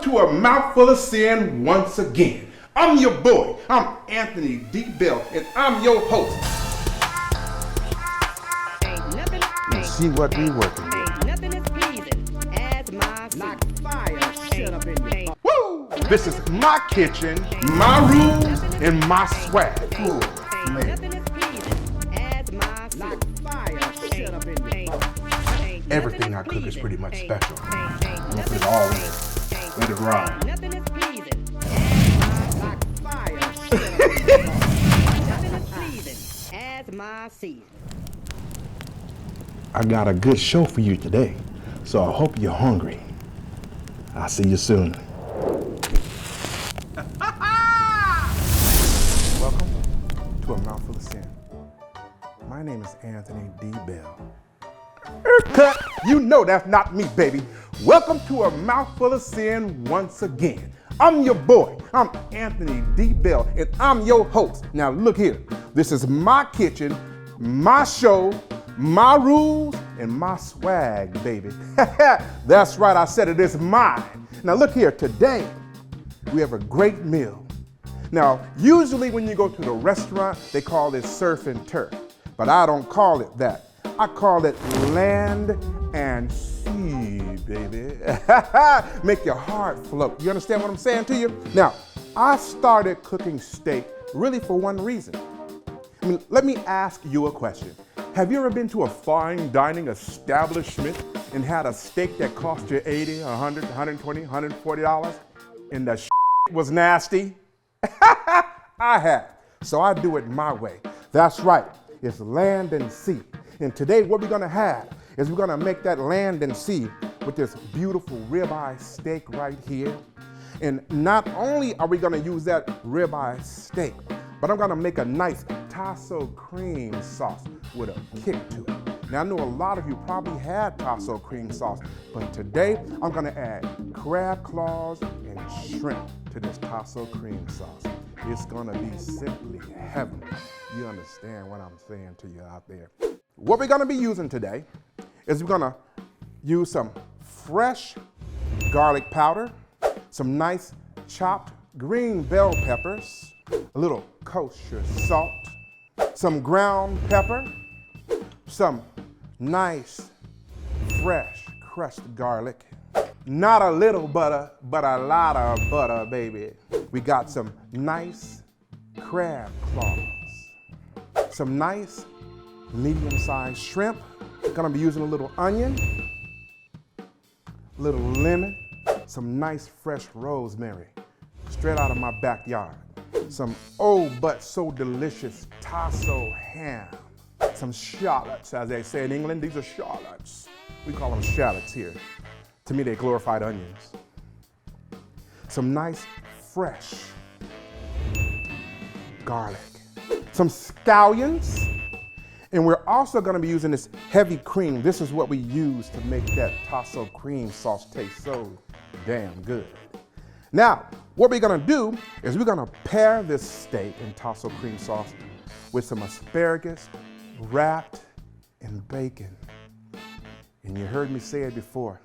to a mouthful of sin once again. I'm your boy. I'm Anthony D. Bell, and I'm your host. Let's see what we working with. Nothing is pleasing as my Like fire shut up in your butt. Woo! This is my kitchen, my rules, and my swag. Ooh, man. Nothing is pleasing as my Like fire shut up in your butt. Everything I cook is pretty much special. We'll put it all in. Let it ride. Nothing is pleasing Like fire shut up in your butt. Nothing is pleasing as my season. I got a good show for you today, so I hope you're hungry. I'll see you soon. Welcome to A Mouthful of Sin. My name is Anthony D. Bell. Cut! You know that's not me, baby. Welcome to A Mouthful of Sin once again. I'm your boy. I'm Anthony D. Bell, and I'm your host. Now look here. This is my kitchen, my show, my rules, and my swag, baby. That's right, I said it is mine. Now look here, today we have a great meal. Now, usually when you go to the restaurant, they call it surf and turf, but I don't call it that. I call it land and sea, baby. Make your heart float. You understand what I'm saying to you? Now, I started cooking steak really for one reason. I mean, let me ask you a question. Have you ever been to a fine dining establishment and had a steak that cost you $80, $100, $120, $140 and the was nasty? I have. So I do it my way. That's right. It's land and sea. And today what we're gonna have is we're gonna make that land and sea with this beautiful ribeye steak right here. And not only are we gonna use that ribeye steak, but I'm gonna make a nice Tasso Cream Sauce with a kick to it. Now I know a lot of you probably had Tasso Cream Sauce, but today I'm gonna add crab claws and shrimp to this Tasso Cream Sauce. It's gonna be simply heavenly. You understand what I'm saying to you out there. What we're gonna be using today is we're gonna use some fresh garlic powder, some nice chopped green bell peppers, a little kosher salt, some ground pepper, some nice fresh crushed garlic, not a little butter, but a lot of butter, baby. We got some nice crab claws, some nice medium-sized shrimp. Gonna be using a little onion, little lemon, some nice fresh rosemary, straight out of my backyard. Some oh but so delicious Tasso ham. Some shallots, as they say in England. These are shallots. We call them shallots here. To me, they're glorified onions. Some nice fresh garlic. Some scallions. And we're also gonna be using this heavy cream. This is what we use to make that Tasso Cream Sauce taste so damn good. Now, what we're gonna do is we're gonna pair this steak in Tasso Cream Sauce with some asparagus wrapped in bacon. And you heard me say it before,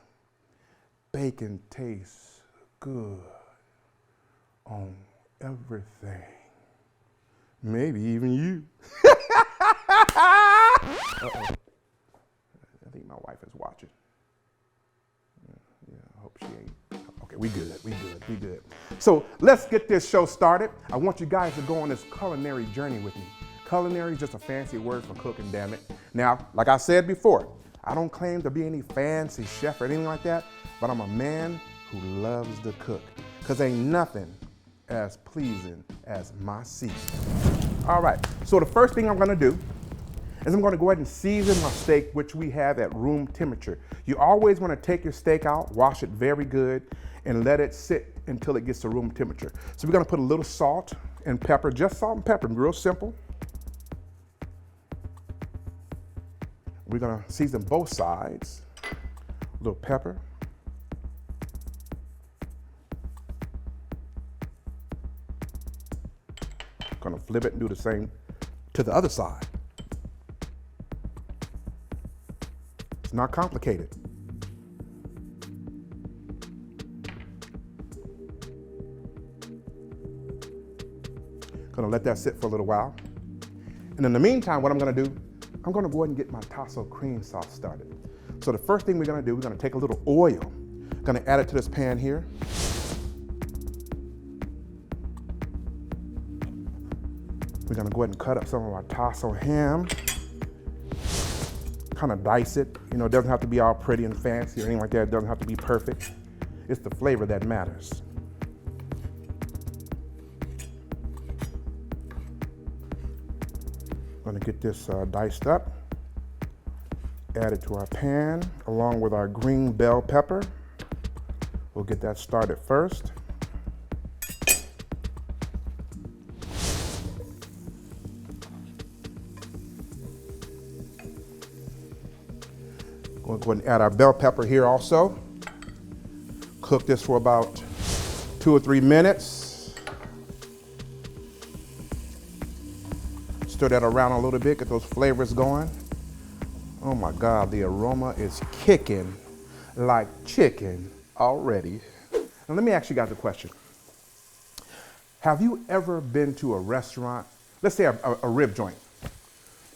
bacon tastes good on everything. Maybe even you. Uh-oh. I think my wife is watching. Yeah, I hope she ain't. Okay, we good. So let's get this show started. I want you guys to go on this culinary journey with me. Culinary is just a fancy word for cooking, damn it. Now, like I said before, I don't claim to be any fancy chef or anything like that, but I'm a man who loves to cook, because ain't nothing as pleasing as my season. All right, so the first thing I'm gonna do is I'm gonna go ahead and season my steak, which we have at room temperature. You always wanna take your steak out, wash it very good, and let it sit until it gets to room temperature. So we're gonna put a little salt and pepper, just salt and pepper, real simple. We're gonna season both sides. A little pepper. Gonna flip it and do the same to the other side. It's not complicated. Gonna let that sit for a little while. And in the meantime, what I'm gonna do, I'm gonna go ahead and get my Tasso Cream Sauce started. So the first thing we're gonna do, we're gonna take a little oil, gonna add it to this pan here. We're gonna go ahead and cut up some of our Tasso ham. Kind of dice it. You know, it doesn't have to be all pretty and fancy or anything like that. It doesn't have to be perfect. It's the flavor that matters. Gonna get this diced up. Add it to our pan along with our green bell pepper. We'll get that started first. We'll go ahead and add our bell pepper here also. Cook this for about 2 or 3 minutes. Stir that around a little bit, get those flavors going. Oh my God, the aroma is kicking like chicken already. Now let me ask you guys a question. Have you ever been to a restaurant, let's say a rib joint?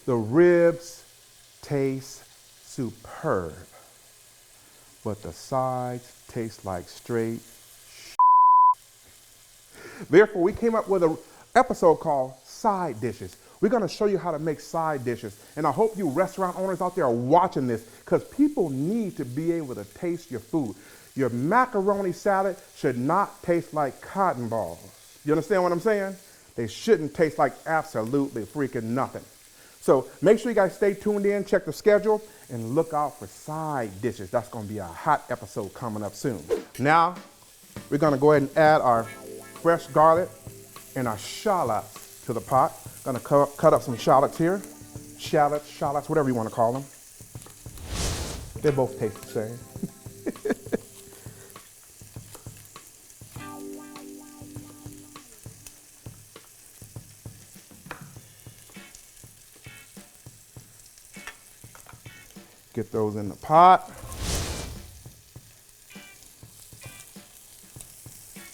The ribs taste superb, but the sides taste like straight shit. Therefore, we came up with an episode called Side Dishes. We're gonna show you how to make side dishes. And I hope you restaurant owners out there are watching this, because people need to be able to taste your food. Your macaroni salad should not taste like cotton balls. You understand what I'm saying? They shouldn't taste like absolutely freaking nothing. So make sure you guys stay tuned in, check the schedule, and look out for side dishes. That's gonna be a hot episode coming up soon. Now, we're gonna go ahead and add our fresh garlic and our shallots to the pot. Gonna cut up some shallots here. Shallots, whatever you wanna call them. They both taste the same. Get those in the pot.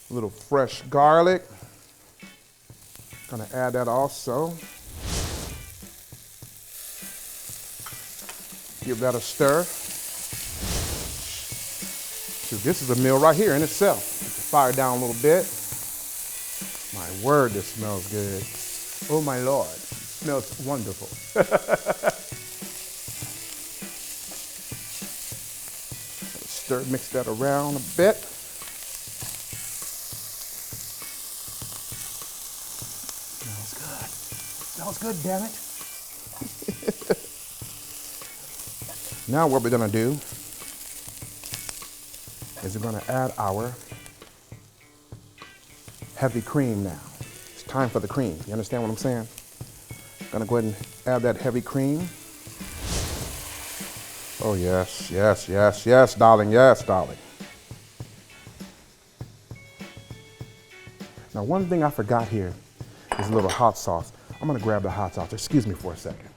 A little fresh garlic. Gonna add that also. Give that a stir. Shoot, this is a meal right here in itself. Get the fire down a little bit. My word, this smells good. Oh my Lord, it smells wonderful. Stir, mix that around a bit. Smells good. Smells good, damn it. Now what we're gonna do is we're gonna add our heavy cream now. It's time for the cream. You understand what I'm saying? Gonna go ahead and add that heavy cream. Oh yes, yes, yes, yes, darling, yes, darling. Now one thing I forgot here is a little hot sauce. I'm gonna grab the hot sauce. Excuse me for a second.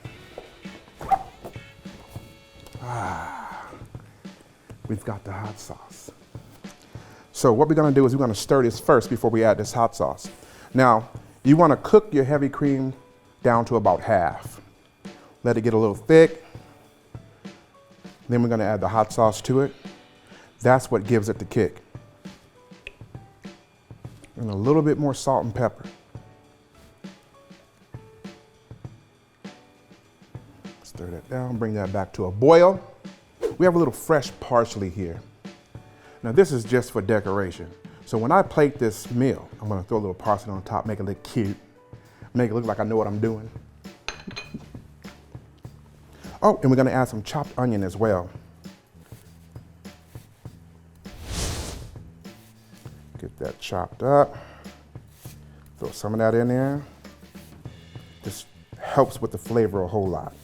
We've got the hot sauce. So what we're gonna do is we're gonna stir this first before we add this hot sauce. Now, you wanna cook your heavy cream down to about half. Let it get a little thick. Then we're gonna add the hot sauce to it. That's what gives it the kick. And a little bit more salt and pepper. Stir that down, bring that back to a boil. We have a little fresh parsley here. Now this is just for decoration. So when I plate this meal, I'm gonna throw a little parsley on top, make it look cute, make it look like I know what I'm doing. Oh, and we're gonna add some chopped onion as well. Get that chopped up. Throw some of that in there. This helps with the flavor a whole lot.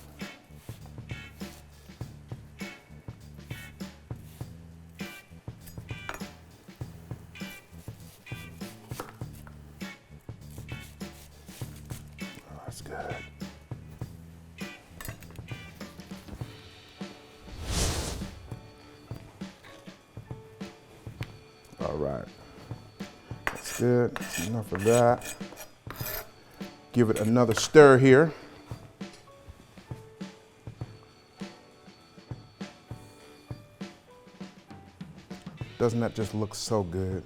Oh, that's good. All right, that's good, that's enough of that. Give it another stir here. Doesn't that just look so good?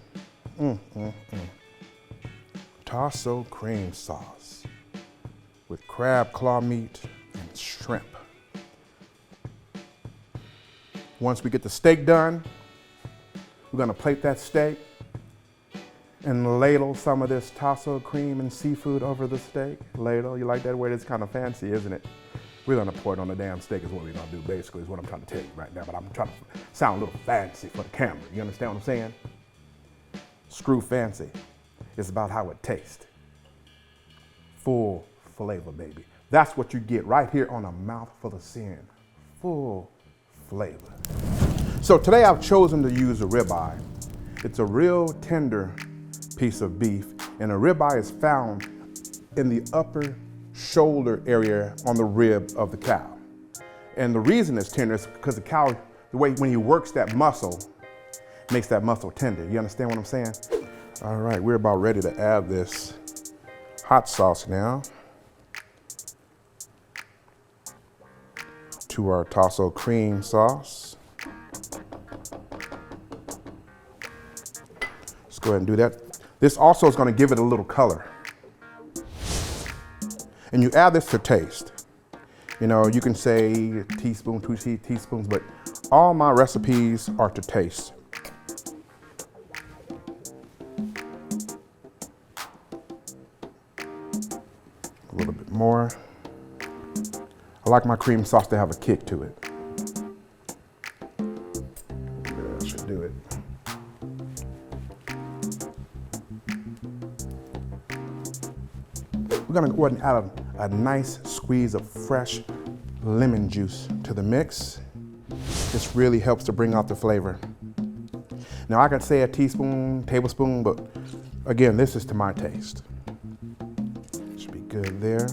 Tasso cream sauce with crab claw meat and shrimp. Once we get the steak done, we're gonna plate that steak and ladle some of this Tasso cream and seafood over the steak. Ladle, you like that word? It's kind of fancy, isn't it? We're gonna pour it on the damn steak is what we're gonna do, basically, is what I'm trying to tell you right now, but I'm trying to sound a little fancy for the camera. You understand what I'm saying? Screw fancy. It's about how it tastes. Full flavor, baby. That's what you get right here on A Mouthful of Sin. Full flavor. So today I've chosen to use a ribeye. It's a real tender piece of beef, and a ribeye is found in the upper shoulder area on the rib of the cow. And the reason it's tender is because the cow, the way when he works that muscle, makes that muscle tender. You understand what I'm saying? All right, we're about ready to add this hot sauce now to our Tasso cream sauce. Let's go ahead and do that. This also is going to give it a little color. And you add this to taste. You know, you can say a teaspoon, 2 teaspoons, but all my recipes are to taste. A little bit more. I like my cream sauce to have a kick to it. That should do it. We're gonna go ahead and add a nice squeeze of fresh lemon juice to the mix. This really helps to bring out the flavor. Now I could say a teaspoon, tablespoon, but again, this is to my taste. Should be good there.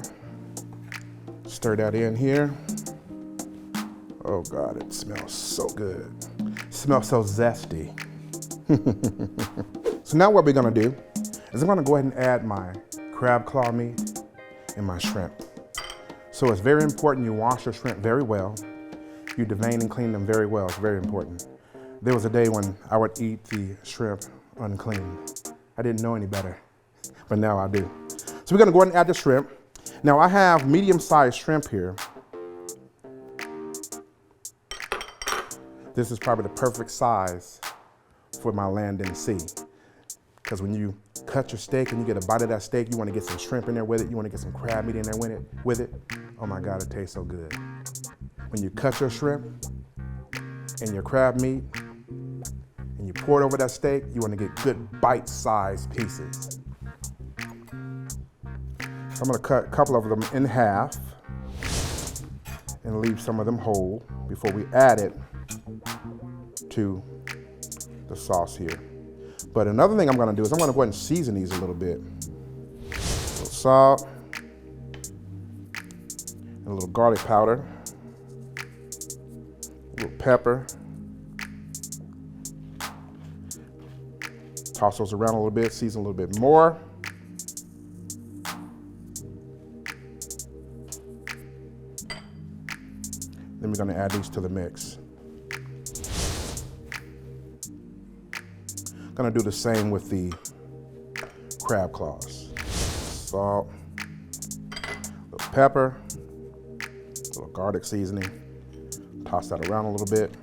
Stir that in here. Oh God, it smells so good. It smells so zesty. So now what we're gonna do is I'm gonna go ahead and add my crab claw meat and my shrimp. So it's very important you wash your shrimp very well. You devein and clean them very well. It's very important. There was a day when I would eat the shrimp unclean. I didn't know any better, but now I do. So we're gonna go ahead and add the shrimp. Now I have medium-sized shrimp here. This is probably the perfect size for my land and sea. Because when you cut your steak and you get a bite of that steak, you want to get some shrimp in there with it. You want to get some crab meat in there with it. Oh my God, it tastes so good. When you cut your shrimp and your crab meat and you pour it over that steak, you want to get good bite-sized pieces. I'm going to cut a couple of them in half and leave some of them whole before we add it to the sauce here. But another thing I'm gonna do is I'm gonna go ahead and season these a little bit. A little salt, and a little garlic powder, a little pepper. Toss those around a little bit, season a little bit more. Then we're gonna add these to the mix. Gonna do the same with the crab claws. Salt, a little pepper, a little garlic seasoning. Toss that around a little bit.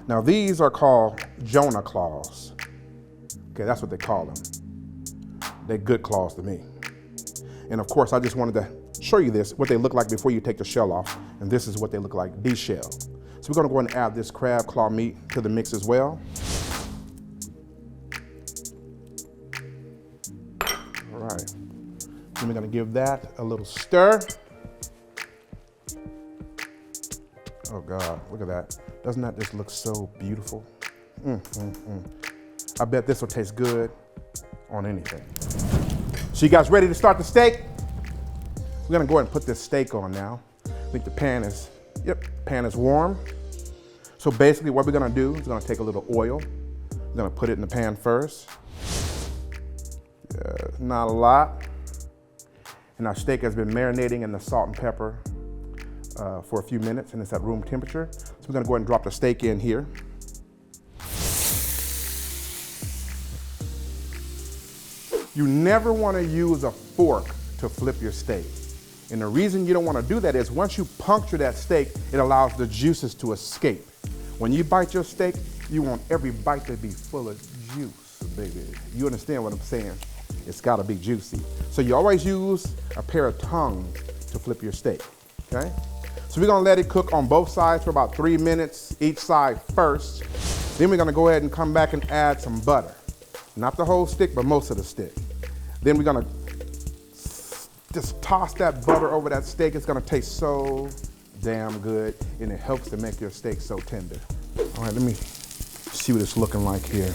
Now these are called Jonah claws. Okay, that's what they call them. They're good claws to me. And of course, I just wanted to show you this, what they look like before you take the shell off. And this is what they look like, deshelled. So we're gonna go ahead and add this crab claw meat to the mix as well. All right, then we're gonna give that a little stir. Oh God, look at that. Doesn't that just look so beautiful? I bet this will taste good on anything. So you guys ready to start the steak? We're gonna go ahead and put this steak on now. I think the pan is warm. So basically what we're gonna do is we're gonna take a little oil. We're gonna put it in the pan first. Not a lot. And our steak has been marinating in the salt and pepper for a few minutes, and it's at room temperature. So we're gonna go ahead and drop the steak in here. You never wanna use a fork to flip your steak. And the reason you don't wanna do that is once you puncture that steak, it allows the juices to escape. When you bite your steak, you want every bite to be full of juice, baby. You understand what I'm saying? It's gotta be juicy. So you always use a pair of tongs to flip your steak, okay? So we're gonna let it cook on both sides for about 3 minutes, each side first. Then we're gonna go ahead and come back and add some butter. Not the whole stick, but most of the stick. Then we're gonna just toss that butter over that steak. It's gonna taste so damn good, and it helps to make your steak so tender. All right, let me see what it's looking like here.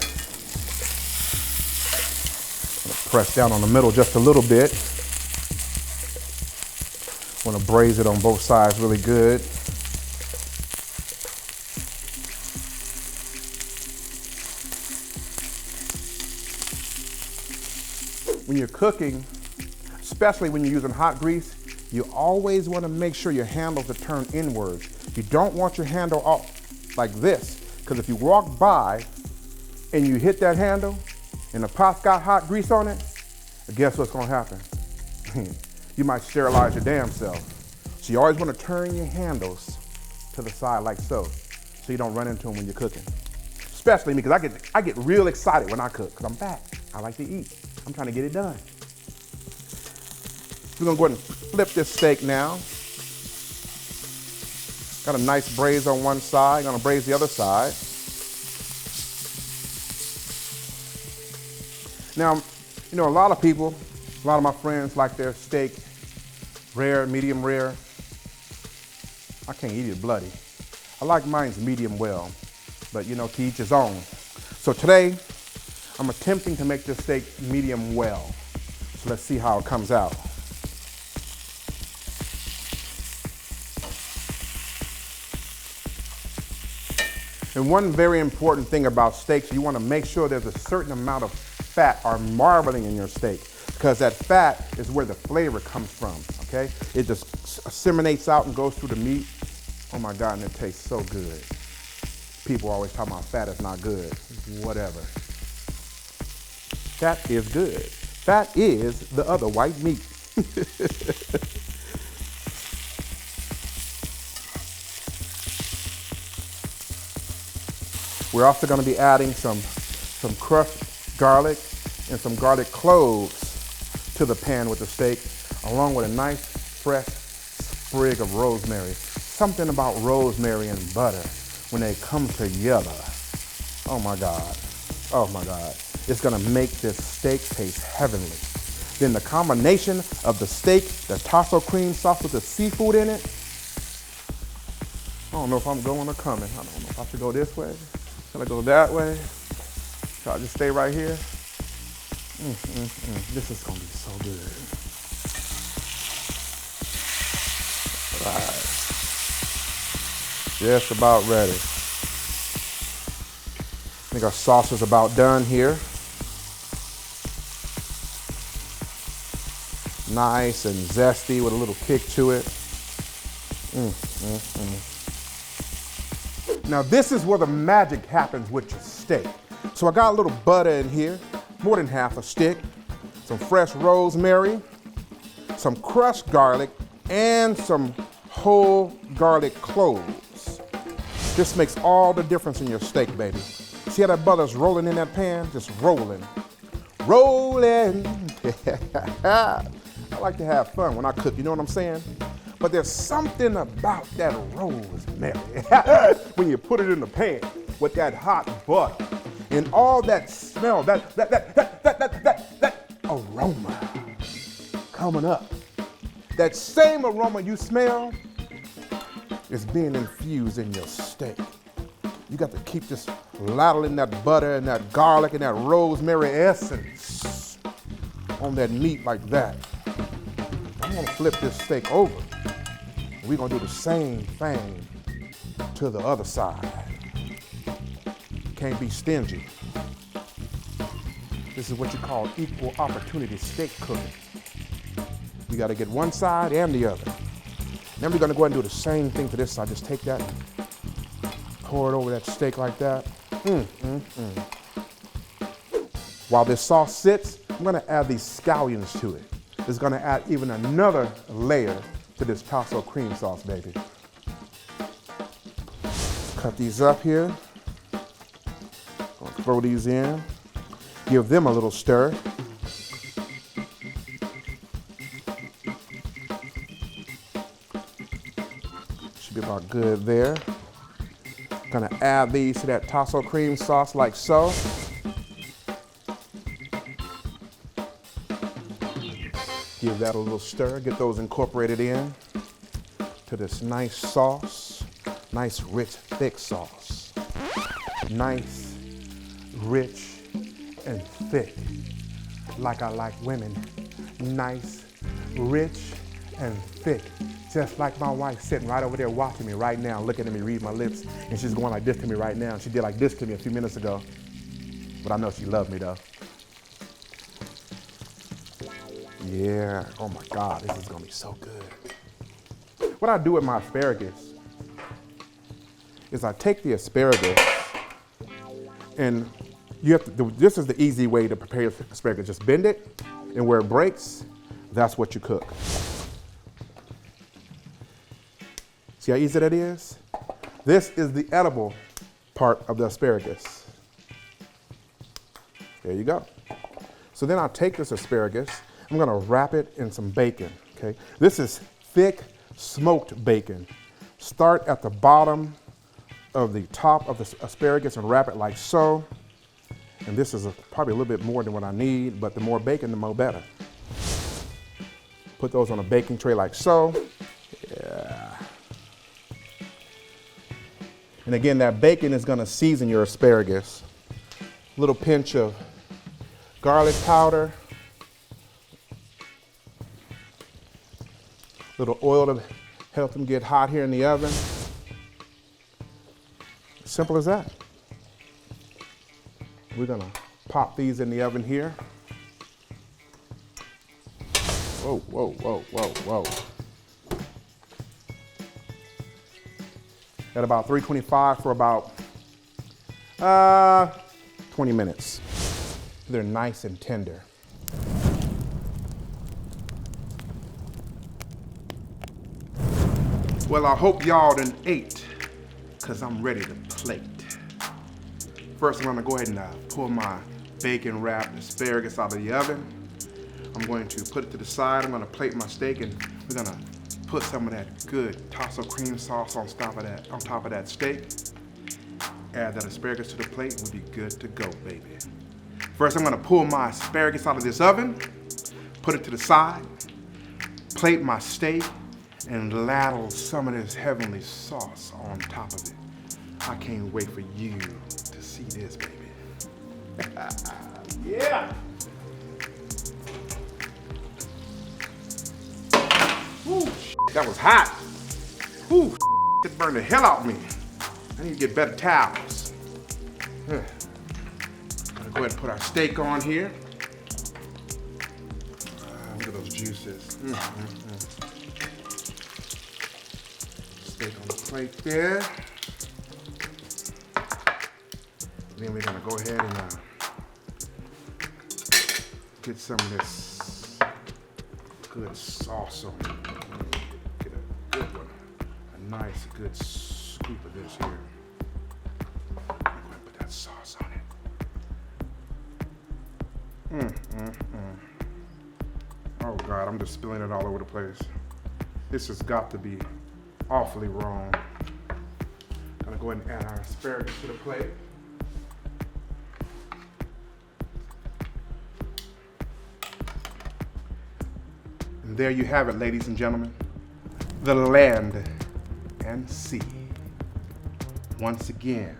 Press down on the middle just a little bit. Want to braise it on both sides really good. When you're cooking, especially when you're using hot grease, you always want to make sure your handles are turned inwards. You don't want your handle off like this, because if you walk by and you hit that handle and the pot's got hot grease on it, guess what's going to happen? You might sterilize your damn self. So you always want to turn your handles to the side like so you don't run into them when you're cooking. Especially me, because I get real excited when I cook, because I'm fat. I like to eat. I'm trying to get it done. We're going to go ahead and flip this steak now. Got a nice braise on one side. Going to braise the other side. Now, you know, a lot of people, a lot of my friends like their steak rare, medium rare. I can't eat it bloody. I like mine's medium well, but you know, to each his own. So today, I'm attempting to make this steak medium well. So let's see how it comes out. And one very important thing about steaks, you want to make sure there's a certain amount of fat or marbling in your steak, because that fat is where the flavor comes from, okay? It just assimilates out and goes through the meat. Oh my God, and it tastes so good. People always talk about fat is not good. Whatever. Fat is good. Fat is the other white meat. We're also going to be adding some crushed garlic and some garlic cloves to the pan with the steak, along with a nice fresh sprig of rosemary. Something about rosemary and butter when they come together. Oh my God. Oh my God. It's going to make this steak taste heavenly. Then the combination of the steak, the Tasso Cream Sauce with the seafood in it. I don't know if I'm going or coming. I don't know if I should go this way. Should I go that way? Should I just stay right here? This is gonna be so good. All right. Just about ready. I think our sauce is about done here. Nice and zesty with a little kick to it. Now this is where the magic happens with your steak. So I got a little butter in here, more than half a stick, some fresh rosemary, some crushed garlic, and some whole garlic cloves. This makes all the difference in your steak, baby. See how that butter's rolling in that pan? Just rolling. Rolling. I like to have fun when I cook, you know what I'm saying? But there's something about that rosemary when you put it in the pan with that hot butter and all that smell, that aroma coming up. That same aroma you smell is being infused in your steak. You got to keep just ladling that butter and that garlic and that rosemary essence on that meat like that. I'm gonna flip this steak over. We're gonna do the same thing to the other side. Can't be stingy. This is what you call equal opportunity steak cooking. We gotta get one side and the other. Then we're gonna go ahead and do the same thing to this side. Just take that and pour it over that steak like that. While this sauce sits, I'm gonna add these scallions to it. It's gonna add even another layer to this Tasso Cream Sauce, baby. Cut these up here. Gonna throw these in. Give them a little stir. Should be about good there. Gonna add these to that Tasso Cream Sauce like so. Give that a little stir, get those incorporated in to this nice sauce. Nice, rich, thick sauce. Nice, rich, and thick. Like I like women. Nice, rich, and thick. Just like my wife sitting right over there watching me right now, looking at me, read my lips, and she's going like this to me right now. She did like this to me a few minutes ago. But I know she loved me though. Yeah, oh my God, this is gonna be so good. What I do with my asparagus is I take the asparagus and you have to do, this is the easy way to prepare your asparagus. Just bend it, and where it breaks, that's what you cook. See how easy that is? This is the edible part of the asparagus. There you go. So then I'll take this asparagus, I'm gonna wrap it in some bacon, okay? This is thick smoked bacon. Start at the bottom of the top of the asparagus and wrap it like so. And this is probably a little bit more than what I need, but the more bacon, the more better. Put those on a baking tray like so. Yeah. And again, that bacon is gonna season your asparagus. A little pinch of garlic powder. Little oil to help them get hot here in the oven. Simple as that. We're gonna pop these in the oven here. Whoa, whoa, whoa, whoa, whoa. At about 325 for about 20 minutes. They're nice and tender. Well, I hope y'all done ate, because I'm ready to plate. First, I'm gonna go ahead and pull my bacon wrapped asparagus out of the oven. I'm going to put it to the side. I'm gonna plate my steak, and we're gonna put some of that good Tasso cream sauce on top of that steak. Add that asparagus to the plate, and we'll be good to go, baby. First, I'm gonna pull my asparagus out of this oven, put it to the side, plate my steak, and ladle some of this heavenly sauce on top of it. I can't wait for you to see this, baby. Yeah! Woo, that was hot. Woo, it burned the hell out of me. I need to get better towels. Gonna go ahead and put our steak on here. Look at those juices. Steak on the plate there. Then we're gonna go ahead and get some of this good sauce on it. Get a good one. A nice, good scoop of this here. I'm gonna put that sauce on it. Oh God, I'm just spilling it all over the place. This has got to be awfully wrong. Gonna go ahead and add our asparagus to the plate. And there you have it, ladies and gentlemen. The land and sea. Once again,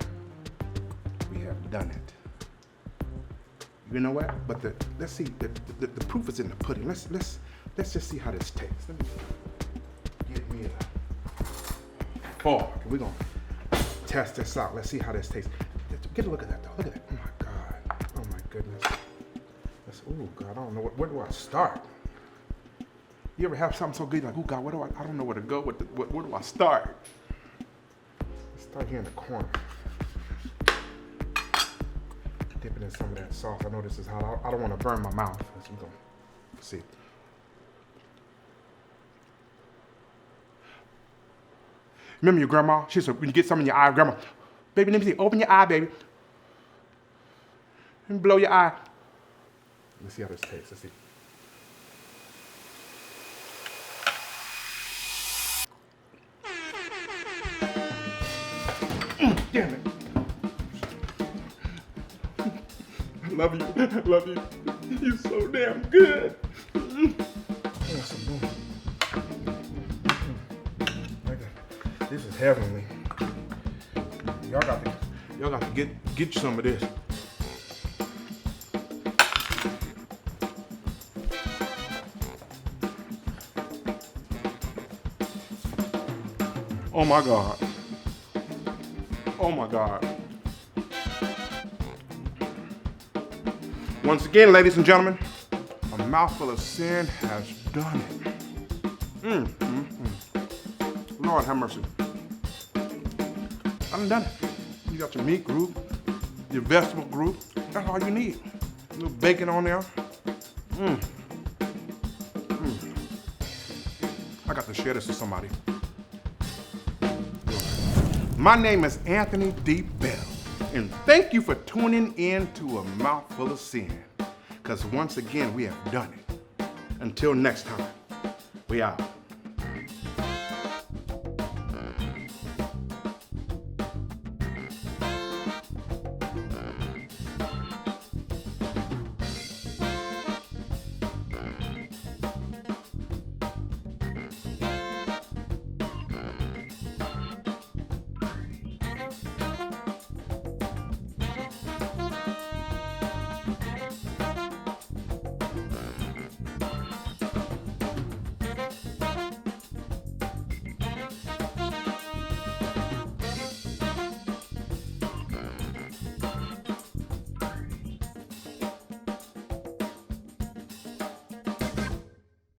we have done it. You know what? But let's see. The proof is in the pudding. Let's just see how this tastes. Let me get me a fork. We're gonna test this out. Let's see how this tastes. Get a look at that though. Look at that. Oh my God. Oh my goodness. Oh God. I don't know where do I start? You ever have something so good, like, oh God, I don't know where to go. Where do I start? Let's start here in the corner. Dip it in some of that sauce. I know this is hot. I don't want to burn my mouth. Let's see. Remember your grandma? She said, when you get something in your eye, grandma, baby, let me see. Open your eye, baby. And blow your eye. Let's see how this tastes. Let's see. Damn it. I love you. I love you. You're so damn good. Some more. This is heavenly. Y'all got to get you some of this. Oh my God. Oh my God. Once again, ladies and gentlemen, a mouthful of sin has done it. Lord have mercy. I done it. You got your meat group, your vegetable group. That's all you need. A little bacon on there. I got to share this with somebody. My name is Anthony D. Bell, and thank you for tuning in to A Mouthful of Sin, because once again, we have done it. Until next time, we out.